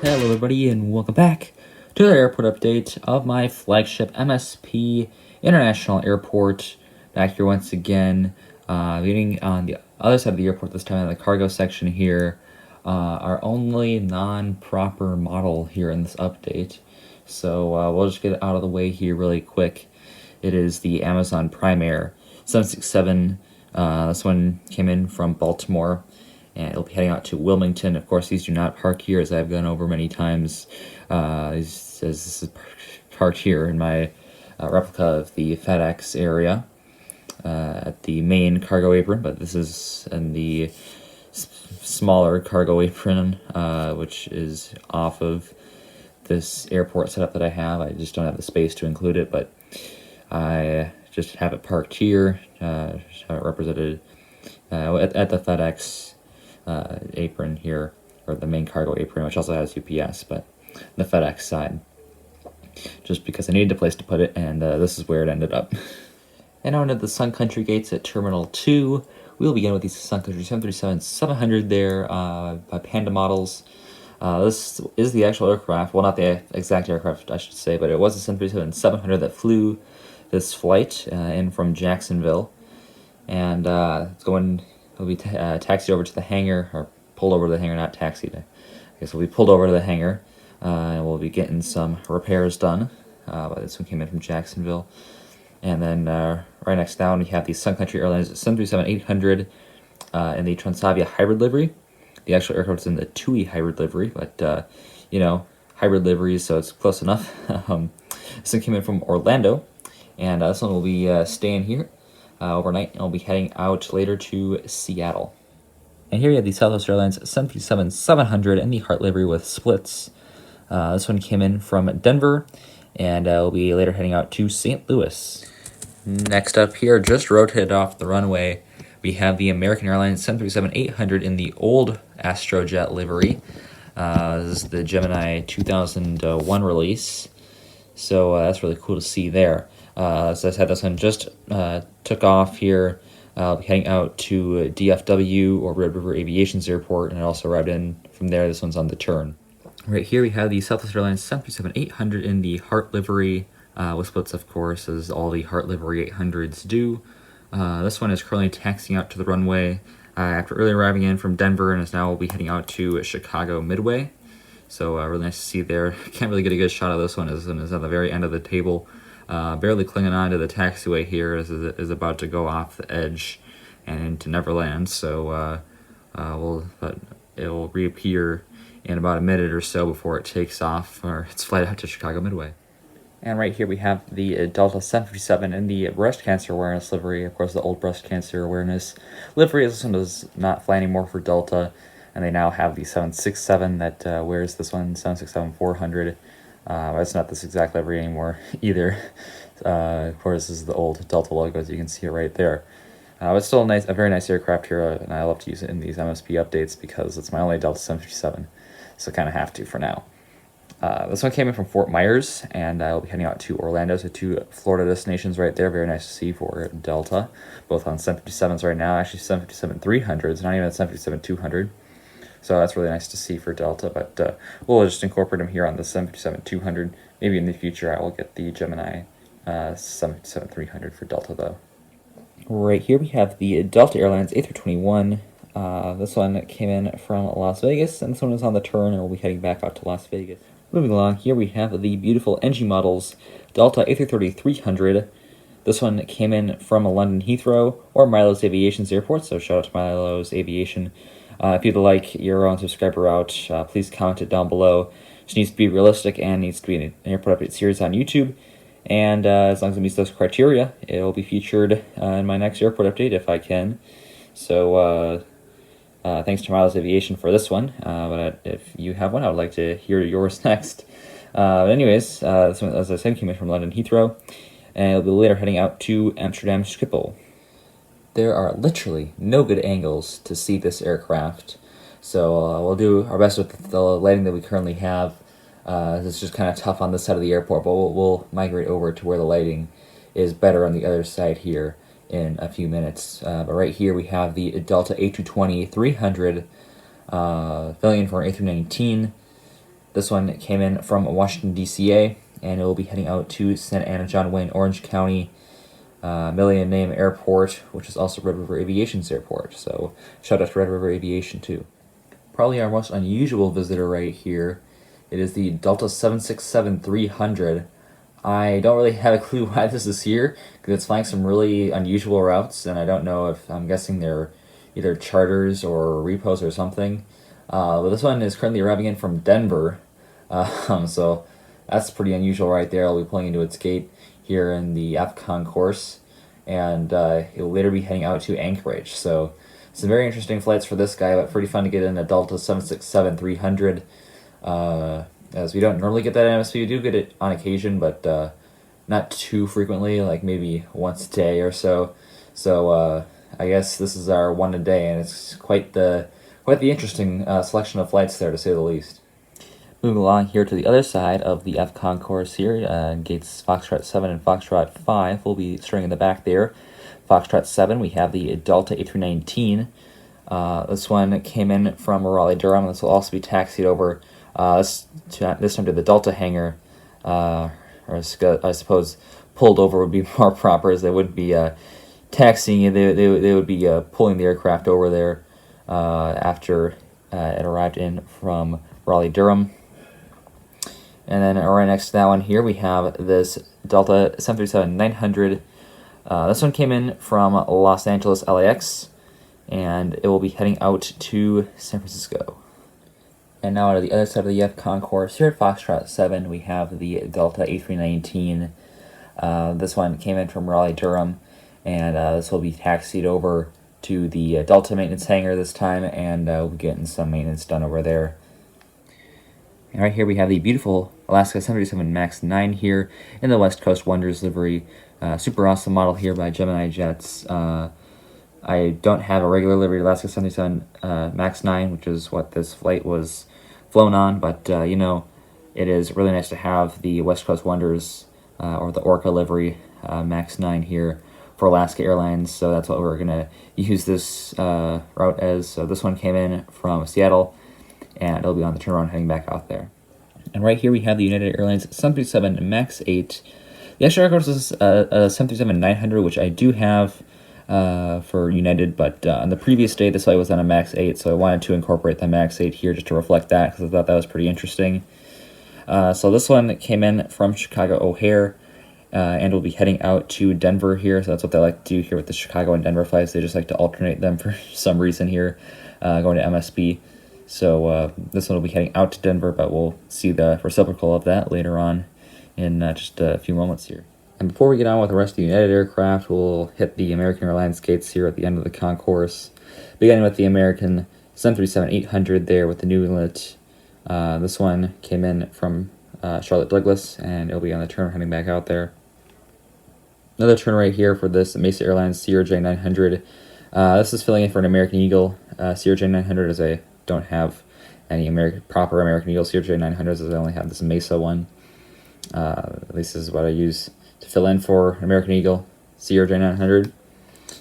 Hello everybody and welcome back to the airport update of my flagship MSP International Airport. Back here once again, leading on the other side of the airport, this time in the cargo section here. Our only non-proper model here in this update. So we'll just get it out of the way here really quick. It is the Amazon Prime Air 767. This one came in from Baltimore, and it'll be heading out to Wilmington. Of course, these do not park here, as I've gone over many times. This is parked here in my replica of the FedEx area at the main cargo apron, but this is in the smaller cargo apron, which is off of this airport setup that I have. I just don't have the space to include it, but I just have it parked here, represented at the FedEx apron here, or the main cargo apron, which also has UPS, but the FedEx side, just because I needed a place to put it, and this is where it ended up. And on to the Sun Country gates at Terminal 2. We'll begin with the Sun Country 737-700 there by Panda Models. This is the actual aircraft, well, not the exact aircraft, I should say, but it was a 737-700 that flew this flight in from Jacksonville, and it'll be taxied over to the hangar, or pulled over to the hangar, not taxied. I guess we'll be pulled over to the hangar, and we'll be getting some repairs done. But this one came in from Jacksonville. And then right next down, we have the Sun Country Airlines 737-800 in the Transavia hybrid livery. The actual aircraft is in the TUI hybrid livery, but, hybrid liveries, so it's close enough. This one came in from Orlando, and this one will be staying here overnight, and I'll be heading out later to Seattle. And here you have the Southwest Airlines 737-700 in the Heart livery with splits. This one came in from Denver, and will be later heading out to St. Louis. Next up here, just rotated off the runway, we have the American Airlines 737-800 in the old Astrojet livery. This is the Gemini 2001 release, so that's really cool to see there. As I said, this one just took off here. I'll be heading out to DFW, or Red River Aviation's airport, and it also arrived in from there. This one's on the turn. Right here we have the Southwest Airlines 737-800 in the Heart livery, with splits, of course, as all the Heart livery 800s do. This one is currently taxiing out to the runway after early arriving in from Denver, and is now will be heading out to Chicago Midway. So really nice to see there. Can't really get a good shot of this one, as it is at the very end of the table. Barely clinging on to the taxiway here, as it is about to go off the edge and into Neverland. So but it will reappear in about a minute or so before it takes off or its flight out to Chicago Midway. And right here we have the Delta 757 in the breast cancer awareness livery. Of course, the old breast cancer awareness livery. This one does not fly anymore for Delta, and they now have the 767 that wears this one, 767-400. It's not this exact livery anymore either. Of course, this is the old Delta logo, as you can see it right there. It's still a very nice aircraft here, and I love to use it in these MSP updates because it's my only Delta 757, so kind of have to for now. This one came in from Fort Myers, and I'll be heading out to Orlando, so two Florida destinations right there. Very nice to see for Delta, both on 757s right now. Actually, 757-300s, not even 757-200. So that's really nice to see for Delta, but we'll just incorporate them here on the 757-200. Maybe in the future I will get the Gemini 757-300 for Delta, though. Right here we have the Delta Airlines A321. This one came in from Las Vegas, and this one is on the turn, and we'll be heading back out to Las Vegas. Moving along, here we have the beautiful NG models Delta A330-300. This one came in from London Heathrow, or Milo's Aviation's airport, so shout out to Milo's Aviation. If you'd like your own subscriber route, please comment it down below. It needs to be realistic and needs to be an airport update series on YouTube. And as long as it meets those criteria, it will be featured in my next airport update if I can. So thanks to Miles Aviation for this one. But if you have one, I would like to hear yours next. But anyways, this one, as I said, came in from London Heathrow, and it'll be later heading out to Amsterdam Schiphol. There are literally no good angles to see this aircraft, so we'll do our best with the lighting that we currently have. It's just kind of tough on this side of the airport, but we'll migrate over to where the lighting is better on the other side here in a few minutes. But right here we have the Delta A220-300 filling in for an A319. This one came in from Washington, D.C.A., and it will be heading out to Santa Ana, John Wayne, Orange County, Million Name Airport, which is also Red River Aviation's airport. So shout out to Red River Aviation too. Probably our most unusual visitor right here. It is the Delta 767-300. I don't really have a clue why this is here, because it's flying some really unusual routes, and I don't know if, I'm guessing they're either charters or repos or something. But this one is currently arriving in from Denver, so that's pretty unusual right there. I'll be pulling into its gate here in the AFCON course, and it'll later be heading out to Anchorage. So some very interesting flights for this guy, but pretty fun to get in a Delta 767-300. As we don't normally get that at MSP, we do get it on occasion, but not too frequently, like maybe once a day or so. So I guess this is our one a day, and it's quite the interesting selection of flights there, to say the least. Moving along here to the other side of the FCON course here, gates Foxtrot 7 and Foxtrot 5 will be starting in the back there. Foxtrot 7, we have the Delta A319. This one came in from Raleigh-Durham. This will also be taxied over this time to the Delta hangar, or I suppose pulled over would be more proper, as they wouldn't be taxiing. They would be pulling the aircraft over there after it arrived in from Raleigh-Durham. And then right next to that one here, we have this Delta 737-900. This one came in from Los Angeles LAX, and it will be heading out to San Francisco. And now to the other side of the FCON course, here at Foxtrot 7, we have the Delta A319. This one came in from Raleigh-Durham, and this will be taxied over to the Delta maintenance hangar this time, and we'll be getting some maintenance done over there. And right here we have the beautiful Alaska 737 MAX 9 here in the West Coast Wonders livery. Super awesome model here by Gemini Jets. I don't have a regular livery Alaska 737 MAX 9, which is what this flight was flown on, but you know, it is really nice to have the West Coast Wonders or the Orca livery MAX 9 here for Alaska Airlines, so that's what we're going to use this route as. So this one came in from Seattle, and it'll be on the turnaround heading back out there. And right here we have the United Airlines 737 MAX 8. The extra aircraft is a 737-900, which I do have for United, but on the previous day this flight was on a MAX 8, so I wanted to incorporate the MAX 8 here just to reflect that, because I thought that was pretty interesting. So this one came in from Chicago O'Hare, and will be heading out to Denver here. So that's what they like to do here with the Chicago and Denver flights. They just like to alternate them for some reason here, going to MSP. So this one will be heading out to Denver, but we'll see the reciprocal of that later on in just a few moments here. And before we get on with the rest of the United aircraft, we'll hit the American Airlines gates here at the end of the concourse, beginning with the American 737-800 there with the new inlet. This one came in from Charlotte Douglas, and it'll be on the turn heading back out there. Another turn right here for this Mesa Airlines CRJ-900. This is filling in for an American Eagle CRJ-900, as I don't have any proper American Eagle CRJ-900s, as I only have this Mesa one. At least this is what I use to fill in for American Eagle CRJ-900.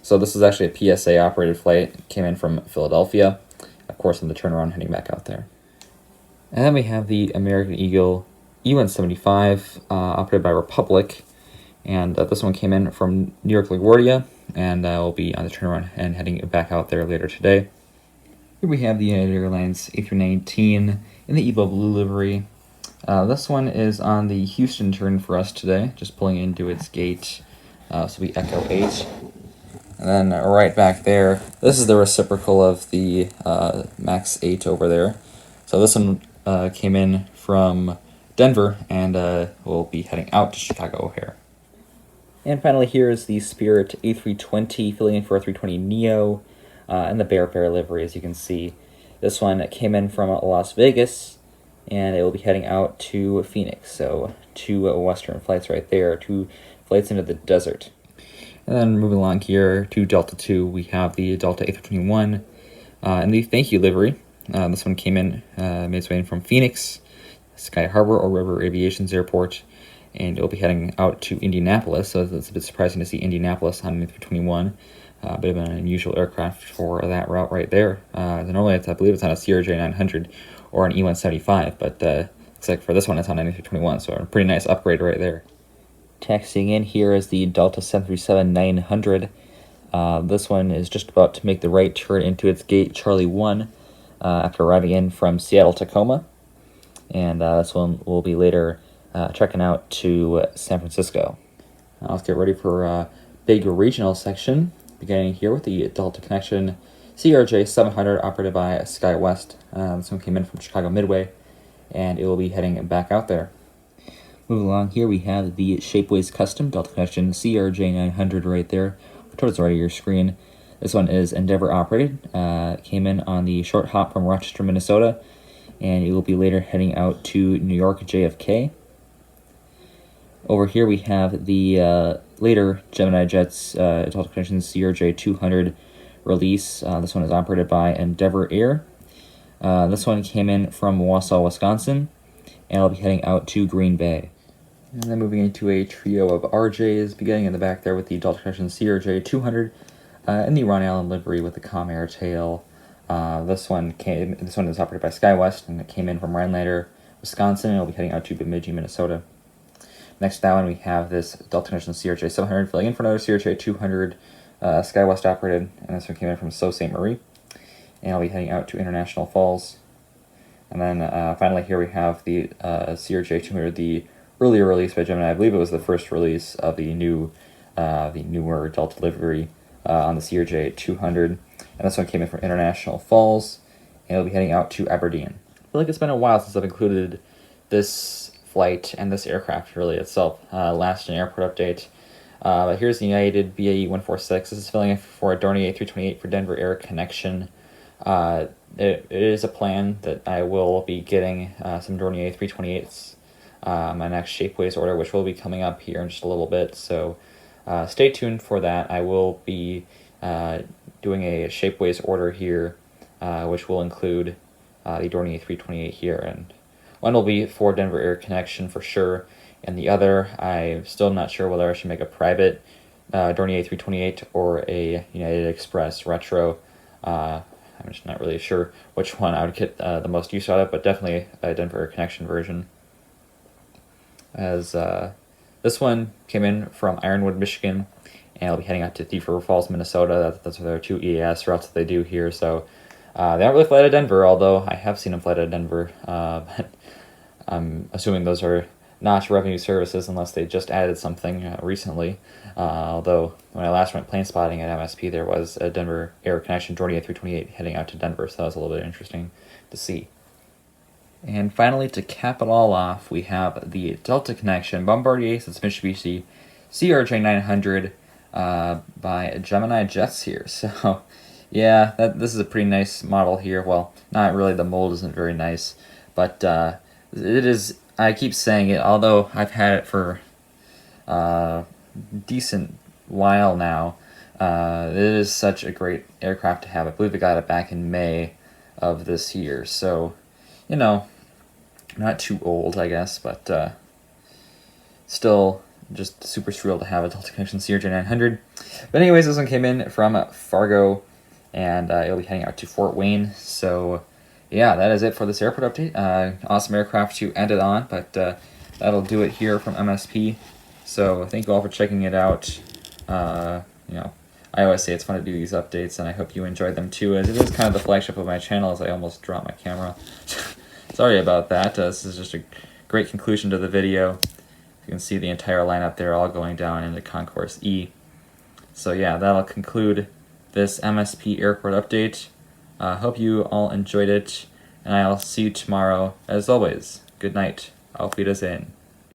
So this is actually a PSA operated flight. It came in from Philadelphia, of course, on the turnaround heading back out there. And then we have the American Eagle E-175 operated by Republic, and this one came in from New York LaGuardia, and will be on the turnaround and heading back out there later today. Here we have the United Airlines A319 in the Evo Blue livery. This one is on the Houston turn for us today, just pulling into its gate, so we Echo 8. And then right back there, this is the reciprocal of the MAX 8 over there. So this one came in from Denver, and will be heading out to Chicago O'Hare. And finally here is the Spirit A320, filling in for a 320neo, and the Bear livery, as you can see. This one came in from Las Vegas, and it will be heading out to Phoenix. So 2 Western flights right there, 2 flights into the desert. And then moving along here to Delta 2, we have the Delta A321 in the Thank You livery. This one came in, made its way in from Phoenix, Sky Harbor or River Aviation's airport, and it'll be heading out to Indianapolis. So it's a bit surprising to see Indianapolis on the A321. A bit of an unusual aircraft for that route right there. Normally, I believe it's on a CRJ-900 or an E-175, but Looks like for this one it's on 9321, so a pretty nice upgrade right there. Taxiing in here is the Delta 737-900. This one is just about to make the right turn into its gate Charlie 1 after arriving in from Seattle-Tacoma. And this one will be later checking out to San Francisco. Now let's get ready for a big regional section, beginning here with the Delta Connection CRJ 700 operated by SkyWest. This one came in from Chicago Midway, and it will be heading back out there. Moving along here, we have the Shapeways Custom Delta Connection CRJ 900 right there, towards the right of your screen. This one is Endeavor operated. Came in on the short hop from Rochester, Minnesota, and it will be later heading out to New York JFK. Over here we have the later Gemini Jets Delta Connection CRJ 200 release. This one is operated by Endeavor Air. This one came in from Wausau, Wisconsin, and I'll be heading out to Green Bay. And then moving into a trio of RJs, beginning in the back there with the Delta Connection CRJ 200 in the Ron Allen livery with the Comair tail. This one is operated by SkyWest, and it came in from Rhinelander, Wisconsin, and it'll be heading out to Bemidji, Minnesota. Next down, we have this Delta Connection CRJ 700 filling in for another CRJ 200, SkyWest operated, and this one came in from Sault Ste. Marie, and I'll be heading out to International Falls. And then finally here we have the CRJ 200, the earlier release by Gemini. I believe it was the first release of the newer Delta livery on the CRJ 200, and this one came in from International Falls, and it'll be heading out to Aberdeen. I feel like it's been a while since I've included this flight and this aircraft really itself. Last an airport update. But here's the United BAE 146. This is filling in for a Dornier 328 for Denver Air Connection. It is a plan that I will be getting some Dornier 328s. My next Shapeways order, which will be coming up here in just a little bit, so stay tuned for that. I will be doing a Shapeways order here, which will include the Dornier 328 here, and one will be for Denver Air Connection for sure, and the other, I'm still not sure whether I should make a private Dornier 328 or a United Express Retro. I'm just not really sure which one I would get the most use out of, but definitely a Denver Air Connection version. As this one came in from Ironwood, Michigan, and I'll be heading out to Thief River Falls, Minnesota. That's their two EAS routes that they do here. So they don't really fly to Denver, although I have seen them fly to Denver. But I'm assuming those are not revenue services unless they just added something recently. Although when I last went plane spotting at MSP, there was a Denver Air Connection Dornier 328 heading out to Denver, so that was a little bit interesting to see. And finally, to cap it all off, we have the Delta Connection Bombardier since Mitsubishi CRJ 900 by Gemini Jets here. So, yeah, this is a pretty nice model here. Well, not really. The mold isn't very nice, but it is. I keep saying it, although I've had it for a decent while now. It is such a great aircraft to have. I believe I got it back in May of this year, so you know, not too old, I guess, but still just super thrilled to have a Delta Connection CRJ 900. But anyways, this one came in from Fargo, and it'll be heading out to Fort Wayne. So yeah, that is it for this airport update. Awesome aircraft to end it on, but that'll do it here from MSP. So thank you all for checking it out. You know, I always say it's fun to do these updates, and I hope you enjoyed them too, as it is kind of the flagship of my channel, as I almost dropped my camera. Sorry about that. This is just a great conclusion to the video. You can see the entire lineup there all going down into Concourse E. So yeah, that'll conclude this MSP airport update. Hope you all enjoyed it, and I'll see you tomorrow. As always, good night. Auf Wiedersehen.